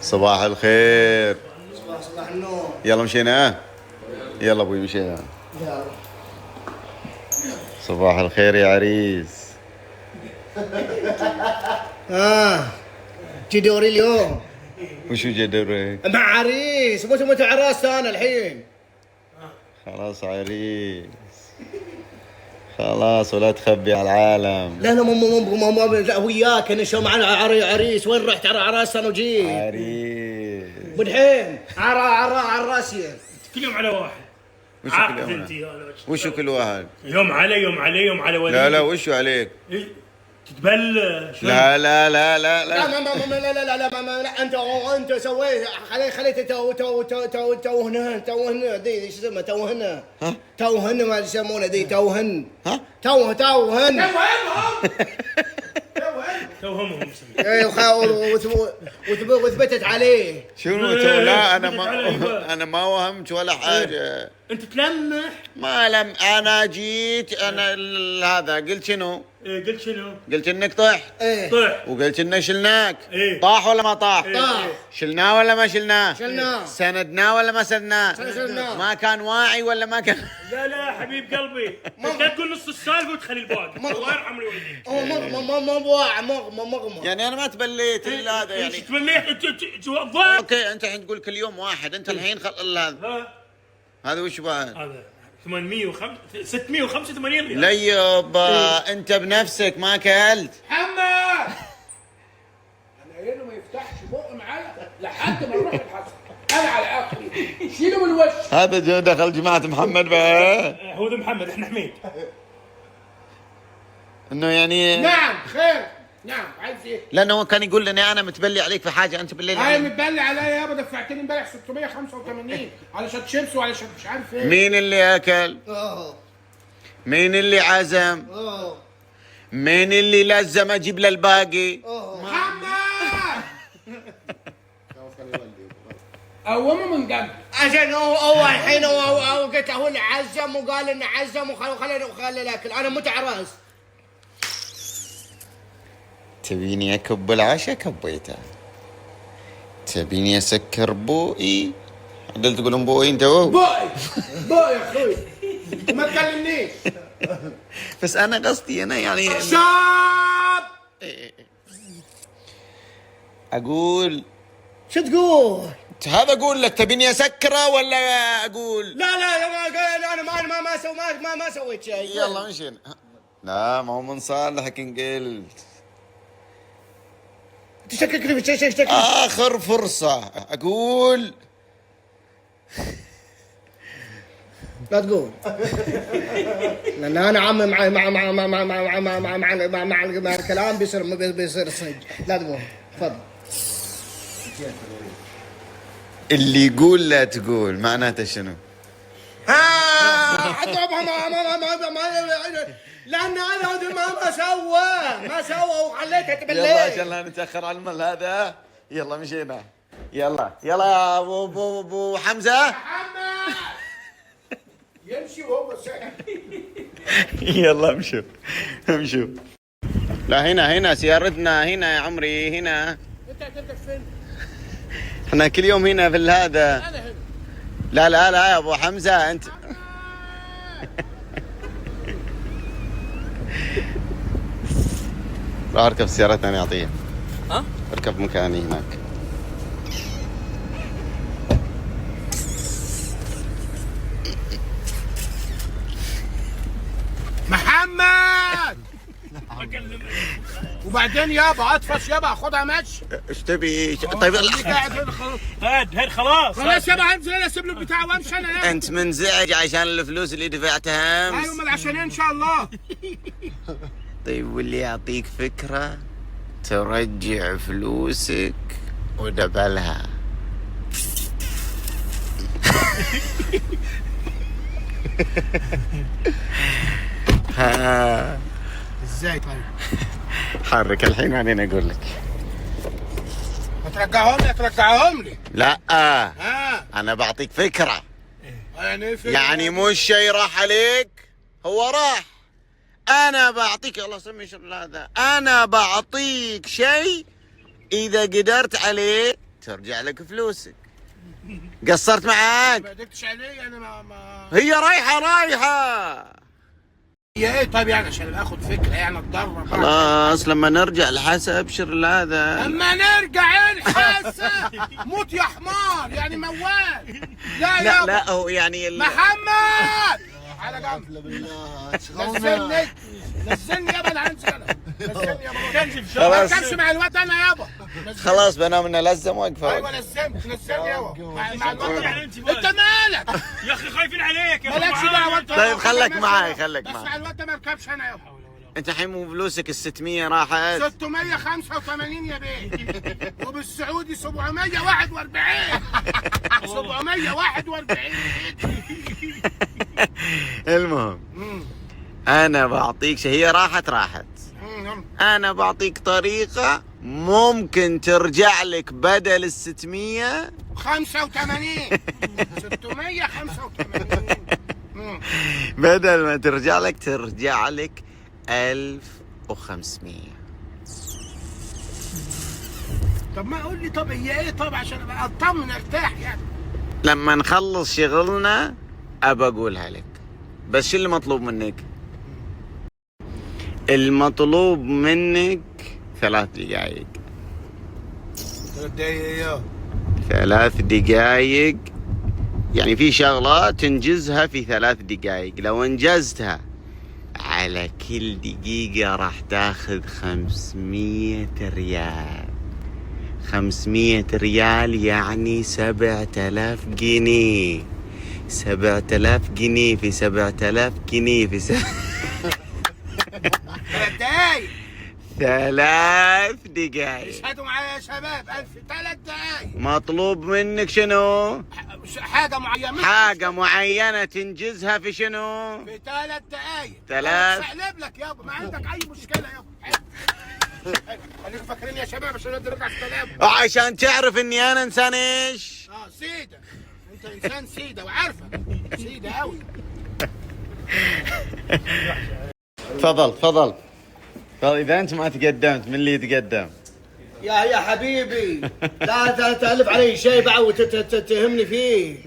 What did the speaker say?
صباح الخير. صباح النور. يلا مشينا. يلا ابوي مشينا. يلا. صباح الخير يا عريس. جي دوري اليوم. وشو جدورك؟ مع عريس، متى عراس انا الحين. خلاص عريس. خلاص ولا تخبي على العالم. لا لا وياك انا شو معنا عريس. وين رحت عراس انا وجيت. عريس. بالحين عراسيه. كل يوم على واحد. عاقد انت. وشو كل واحد؟ يوم على ولي. لا وشو عليك؟ تتبلش. لا لا لا لا لا لا لا انت سويت خليت توهن دي ايش اسمها توهن. توهن ما يسمونه دي توهن. توهن توهمهم. وثبتت عليه. شنو لا انا ما وهمت ولا حاجه. انت تلمح. ما لم انا جيت انا هذا قلت شنو؟ قلت شنو؟ قلت انك طحت. طح. وقلت انه شلناك. طاح ولا ما طاح؟ طاح. شلناه ولا ما شلناه؟ شلناه. سندناه ولا ما سندناه؟ سندناه. ما كان واعي ولا ما كان؟ لا حبيب قلبي. انت تقول نص السالفه وتخلي الباقي. الله يرحم الوالدين. مغمى. يعني انا ما تبليت الا هذا يعني. تبليت اوكي انت الحين تقول كل يوم واحد، انت الحين هذا وش بعد؟ هذا 685 ريال. لا يابا انت بنفسك ما اكلت. محمد انا هنا ما يفتحش بق معايا لحد ما نروح الحصر. انا على اخري شيله من الوش. هذا جو دخل جماعه محمد بقى. هو ذا محمد احنا حميد. انه يعني نعم خير. نعم عايز ايه؟ لانه هو كان يقول لي انا متبلي عليك في حاجه انت بالليل. انا متبلي عليا يابا. دفعتني امبارح 685 على شط شيبس وعلى شط مش عارف ايه. مين اللي اكل؟ مين اللي عزم؟ مين اللي لازم اجيب له الباقي؟ محمد قومه من جنب. عشان هو الحين هو قلت هو اللي عزم وقال انه عزم وخلى الاكل. انا متعرس. تبيني اكب العشاء كبيته. تبيني اسكر بوئي. عدل تقولون بوئي انت بوئي يا اخوي ما تكلمنيش. بس انا قصدي انا يعني شاب اقول. شو تقول؟ هذا اقول لك تبيني اسكره ولا اقول؟ لا انا ما سويت شيء. يلا مشينا. لا ما هو من صالحك ان قلت. تشككني في شيء. اخر فرصه اقول. لا تقول. لان انا عم مع الكلام بيصير صج. لا تقول. تفضل. اللي يقول لا تقول معناته شنو؟ لان انا ما سوى وخليتها تبليت. يلا عشان لا نتاخر على المل هذا. يلا مشينا. يلا يا ابو حمزه. محمد يمشي وهو ساكت. يلا امشوا. لا هنا سيارتنا هنا يا عمري هنا. انت هتركب فين؟ احنا كل يوم هنا في هذا. انا هنا. لا يا ابو حمزه انت. اركب سيارتنا انا اعطيه. اركب مكاني هناك. محمد وبعدين يابا اطفش يابا خدها مشي. ايش تبي؟ طيب هاد خلاص يابا انزل اسيب له البتاع وامشي انا يابا. انت منزعج عشان الفلوس اللي دفعتها امس. ايوه امال عشان ان شاء الله. طيب واللي يعطيك فكره ترجع فلوسك ودبلها. ازاي طيب؟ حرك الحين بعدين اقول لك. هترجعهم لي؟ لا ها انا بعطيك فكره. يعني يعني مش شيء راح عليك هو راح. انا بعطيك، الله سمي شر هذا، انا بعطيك شيء اذا قدرت عليه ترجع لك فلوسك. قصرت معك؟ ما قدرتش عليه انا ما هي رايحة. هي ايه؟ طيب يعني عشان اخد فكره يعني اتدرب. خلاص لما نرجع الحسا ابشر هذا. اما نرجع الحاسه موت يا حمار يعني موال. لا يابا لا هو يعني محمد على جنب. نزلني نزلني يابا انا هنزل انا. نزلني يابا. ما كانش مع الواد انا يابا. خلاص بنام نلزم واقفه. ايوه نزلني يابا مع الواد. يعني انت مالك؟ يا اخي خايفين عليك يا مالكش دعوه انت. طيب خليك معاي بس مع الواد ده ما اركبش انا يابا. انت الحين مو فلوسك ال 600 راحت؟ 685 يا بيه. وبالسعودي 741. 741. المهم انا بعطيك شيء، هي راحت. يلا. انا بعطيك طريقة ممكن ترجع لك بدل ال 600 85. 685. بدل ما ترجع لك 1500. طب ما اقول لي طب هي ايه؟ طب عشان ابقى اطمن ارتاح يعني. لما نخلص شغلنا ابى اقولها لك، بس شو اللي مطلوب منك؟ المطلوب منك 3 دقائق. 3 دقائق يعني في شغلة تنجزها في 3 دقائق، لو انجزتها على كل دقيقة راح تاخذ 500 ريال. 500 ريال يعني 7000 جنيه. 7000 جنيه في 7000 جنيه في 3 دقايق. 3 دقائق. اشهدوا معايا يا شباب. 3 دقايق. مطلوب منك شنو؟ حاجة معينة. حاجة معينة تنجزها في شنو؟ في 3 دقايق. 3. سأقلب لك يابا، ما عندك أي مشكلة يابا. خليكم فاكرين يا شباب عشان نرجع الكلام. عشان تعرف اني انا انسان ايش؟ سيدة. أنت إنسان سيدة وعارفة. سيدة أوي. تفضل اذا انت ما تقدمت من اللي يتقدم؟ يا حبيبي لا تألف علي شيء بقى وتتهمني فيه.